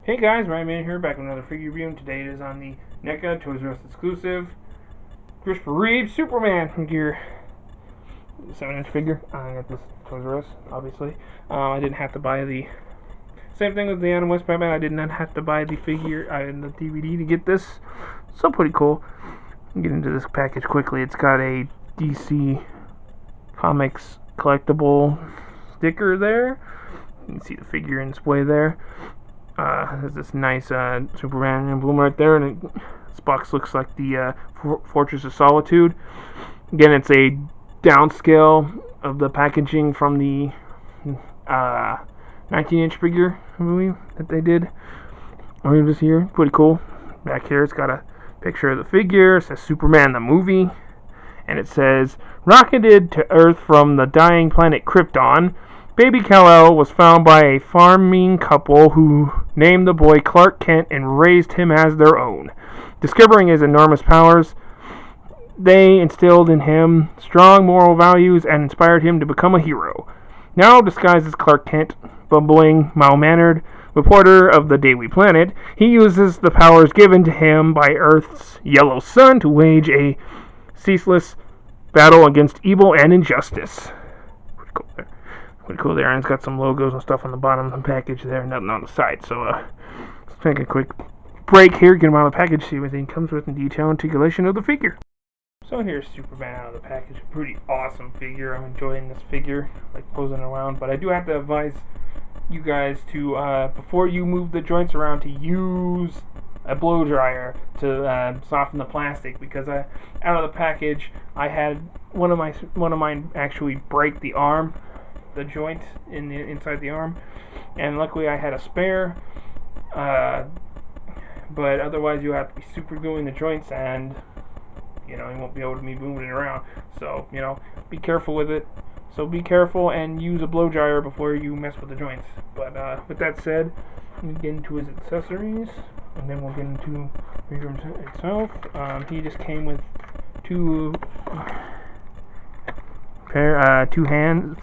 Hey guys, Ryan Man here, back with another figure review, and today it is on the Neca Toys R Us exclusive Chirstopher Reeves Superman figure. 7-inch figure. I got this Toys R Us, obviously. I didn't have to buy the... Same thing with the Adam West Batman, I did not have to buy the figure in the DVD to get this. So pretty cool. I'll get into this package quickly. It's got a DC Comics collectible sticker there. You can see the figure in display there. There's this nice Superman emblem right there, and this box looks like the Fortress of Solitude. Again, it's a downscale of the packaging from the 19-inch figure, I believe, that they did earlier this year. Pretty cool. Back here, it's got a picture of the figure. It says Superman the movie, and it says, rocketed to Earth from the dying planet Krypton, baby Kal-El was found by a farming couple who named the boy Clark Kent and raised him as their own. Discovering his enormous powers, they instilled in him strong moral values and inspired him to become a hero. Now disguised as Clark Kent, bumbling, mild-mannered reporter of the Daily Planet, he uses the powers given to him by Earth's yellow sun to wage a ceaseless battle against evil and injustice. Pretty cool there. Pretty cool there, and it's got some logos and stuff on the bottom of the package there, nothing on the side. So let's take a quick break here, get them out of the package, see what everything comes with in detail and articulation of the figure. So here's Superman out of the package. Pretty awesome figure. I'm enjoying this figure, like posing around, but I do have to advise you guys to before you move the joints around, to use a blow dryer to soften the plastic, because out of the package I had one of mine actually break the arm, the joint inside the arm, and luckily I had a spare, but otherwise you have to be super gluing the joints, and you won't be able to be moving it around. So be careful with it. So be careful and use a blow dryer before you mess with the joints. But with that said, we get into his accessories, and then we'll get into the figure itself. He just came with two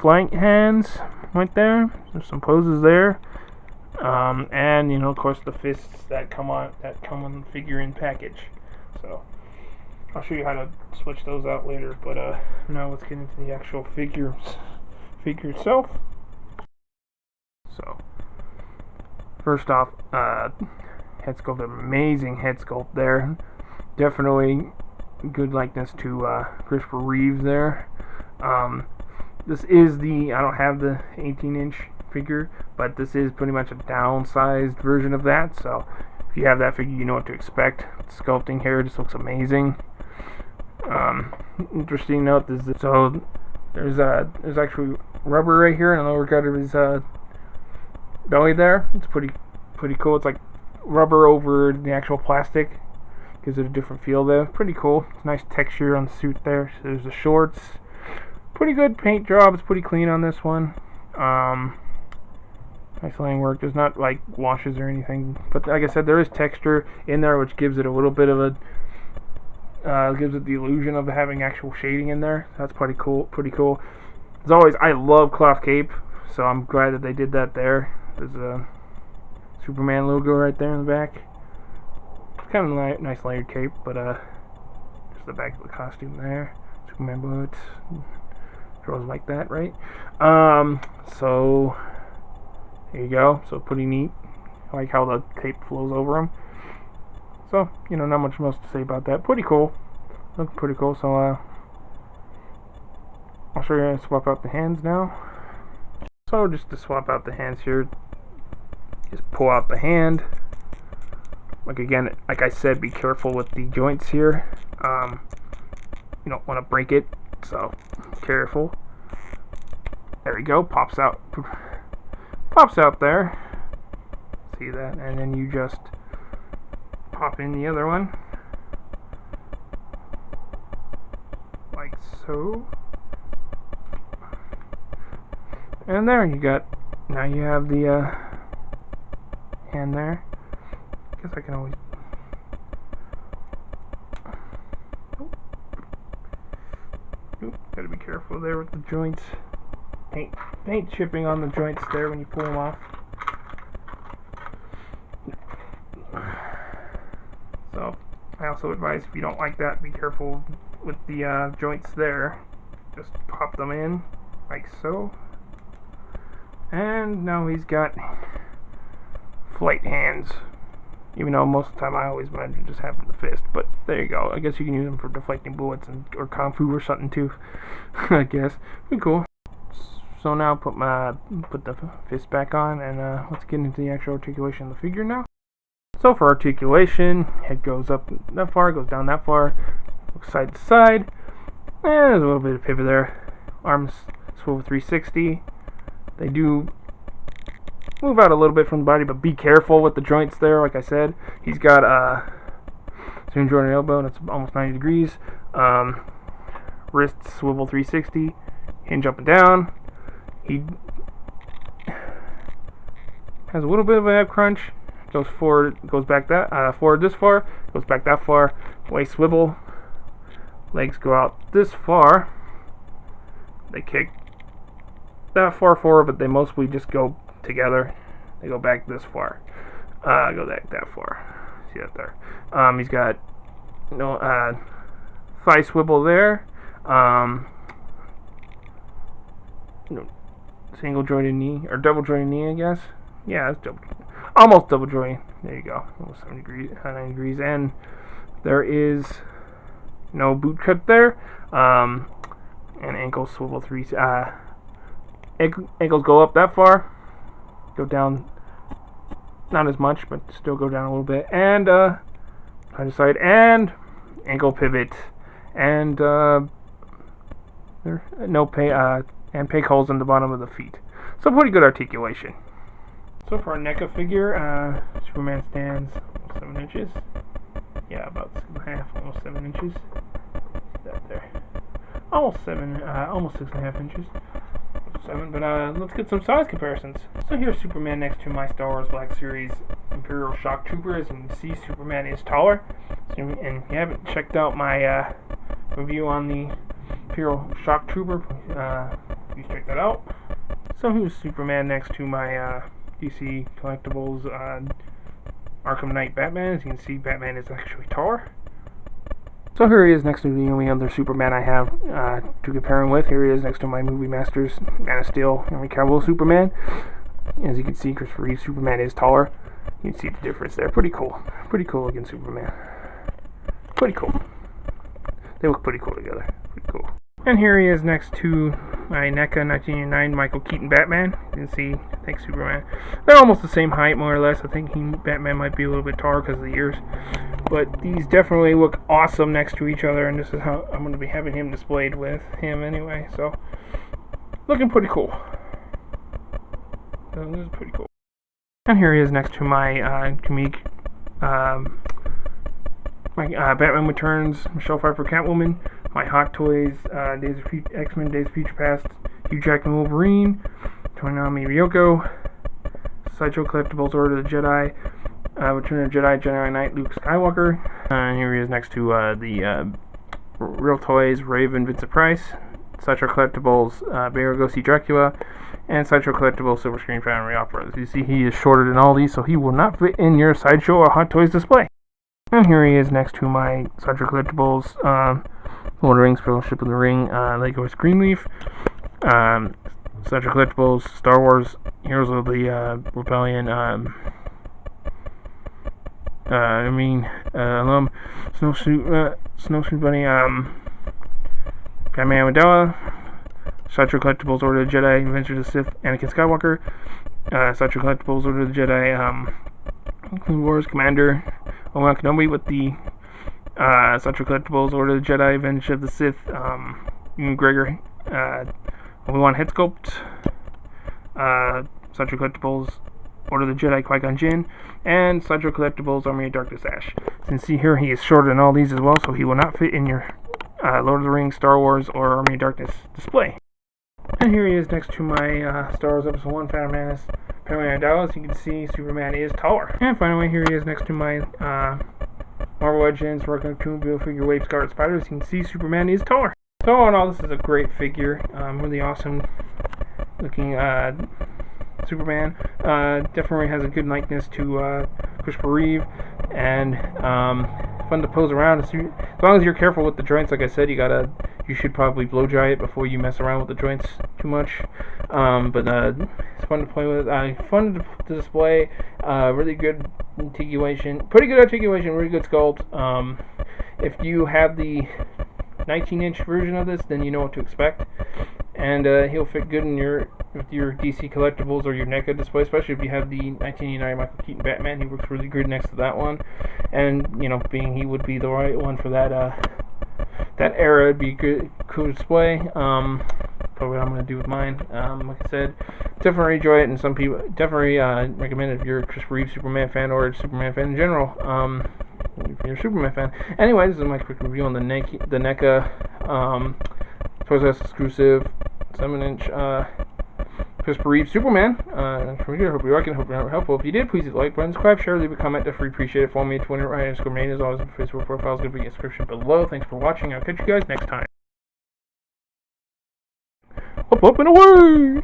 flank hands right there. There's some poses there, and of course the fists that come on the figure-in package. So I'll show you how to switch those out later, but now let's get into the actual figure itself. So first off, head sculpt, amazing head sculpt there. Definitely good likeness to Chirstopher Reeves there. This is I don't have the 18-inch figure, but this is pretty much a downsized version of that, so if you have that figure, you know what to expect. The sculpting here just looks amazing. Interesting note is that, so there's actually rubber right here in the lower part of his belly there. It's pretty cool. It's like rubber over the actual plastic, gives it a different feel there. Pretty cool. It's nice texture on the suit there. So there's the shorts. Pretty good paint job. It's pretty clean on this one. Nice line work. There's not like washes or anything, but like I said, there is texture in there, which gives it a little bit of a gives it the illusion of having actual shading in there. That's pretty cool. As always, I love cloth cape, so I'm glad that they did that there. There's a Superman logo right there in the back. It's kind of a nice layered cape, but just the back of the costume there. Superman boots. Throws like that, right? So there you go. So pretty neat. I like how the tape flows over them. So, not much else to say about that. Pretty cool. Looks pretty cool. So, I'll show you how to swap out the hands now. So, just to swap out the hands here, just pull out the hand. Again, like I said, be careful with the joints here. You don't want to break it, so careful. There we go. Pops out there. See that? And then you just pop in the other one, like so, and there you got. Now you have the hand there. Guess I can always. Gotta be careful there with the joints. Paint chipping on the joints there when you pull them off. I also advise if you don't like that, be careful with the joints there. Just pop them in like so. And now he's got flight hands. Even though most of the time I always imagine just having the fist. But there you go. I guess you can use them for deflecting bullets or kung fu or something too. I guess. Pretty cool. So now put the fist back on, and let's get into the actual articulation of the figure now. So for articulation, head goes up that far, goes down that far, side to side, and there's a little bit of pivot there. Arms swivel 360. They do move out a little bit from the body, but be careful with the joints there. Like I said, he's got a joint and elbow, and it's almost 90 degrees. Wrist swivel 360, hinge up and down. He has a little bit of a ab crunch. Goes forward, goes back forward this far, goes back that far. Waist swivel. Legs go out this far. They kick that far forward, but they mostly just go together. They go back this far. Go back that far. See that there? He's got thigh swivel there. Single jointed knee or double jointed knee, I guess. Yeah, it's almost double jointed. There you go. Almost 90 degrees, and there is no boot cut there. And ankle swivel 3. Ankles go up that far. Go down, not as much, but still go down a little bit. And side to side, and ankle pivot, and there and peg holes in the bottom of the feet. So pretty good articulation. So for a Neca figure, Superman stands 7 inches. Yeah, about 6.5, almost 7 inches. See that there? Almost 6.5 inches. 7, but let's get some size comparisons. So here's Superman next to my Star Wars Black Series Imperial Shock Trooper. As you can see, Superman is taller. So, and if you haven't checked out my review on the Imperial Shock Trooper, please check that out. So here's Superman next to my DC Collectibles Arkham Knight Batman. As you can see, Batman is actually taller. So here he is next to the only other Superman I have to compare him with. Here he is next to my Movie Masters Man of Steel, Henry Cavill Superman. As you can see, Chirstopher Reeves Superman is taller. You can see the difference there. Pretty cool. Pretty cool looking Superman. Pretty cool. They look pretty cool together. Pretty cool. And here he is next to my Neca 1989 Michael Keaton Batman. You can see, I think Superman. They're almost the same height, more or less. I think Batman might be a little bit taller because of the ears. But these definitely look awesome next to each other, and this is how I'm going to be having him displayed with him anyway. So, looking pretty cool. So, this is pretty cool. And here he is next to my comedic Batman Returns, Michelle Pfeiffer Catwoman, my Hot Toys, X-Men Days of Future Past, Hugh Jackman Wolverine, Toonami Ryoko, Sideshow Collectibles Order of the Jedi, Return of the Jedi Knight Luke Skywalker. And here he is next to the Real Toys Raven Vincent Price, Sideshow Collectibles Bear Lugosi Dracula, and Sideshow Collectibles Silver Screen Family Opera. As you see, he is shorter than all these, so he will not fit in your Sideshow or Hot Toys display. And here he is next to my Sideshow Collectibles Lord of the Rings Fellowship of the Ring Legolas Greenleaf, Sideshow Collectibles Star Wars Heroes of the Rebellion Snowsuit Bunny, Padme Amidala, Sideshow Collectibles Order of the Jedi, Adventures of the Sith, Anakin Skywalker, Sideshow Collectibles Order of the Jedi, Clone Wars Commander, Obi-Wan Kenobi with the Sideshow Collectibles Order of the Jedi, Adventures of the Sith, Ewan McGregor, Obi-Wan Head Sculpt, Sideshow Collectibles Order of the Jedi Qui-Gon Jinn, and Sideshow Collectibles Army of Darkness Ash. As you can see here, he is shorter than all these as well, so he will not fit in your Lord of the Rings, Star Wars, or Army of Darkness display. And here he is next to my Star Wars Episode 1 Phantom Menace, Padme Amidala. As you can see, Superman is taller. And finally, here he is next to my Marvel Legends Rocket Raccoon figure Wave Scarlet Spider. As you can see, Superman is taller. So all in all, this is a great figure. Really awesome looking Superman. Definitely has a good likeness to Chirstopher Reeves, and fun to pose around. As long as you're careful with the joints, like I said, you should probably blow dry it before you mess around with the joints too much. But it's fun to play with. Fun to display. Really good articulation, pretty good articulation, really good sculpt. If you have the 19-inch version of this, then you know what to expect, and he'll fit good in with your DC collectibles or your NECA display, especially if you have the 1989 Michael Keaton Batman. He works really good next to that one, and being he would be the right one for that era, it'd be a good, cool display. Probably what I'm going to do with mine. Like I said, definitely enjoy it, and some people definitely recommend it if you're a Chirstopher Reeves Superman fan or a Superman fan in general. If you're a Superman fan. Anyway, this is my quick review on the NECA process exclusive 7-inch Chirstopher Reeves Superman. From here, hope you like it. Hope you're helpful. If you did, please hit the like button, subscribe, share, leave a comment. Definitely appreciate it. Follow me on Twitter, _main. As always, my Facebook profile is going to be in the description below. Thanks for watching. I'll catch you guys next time. Up and away!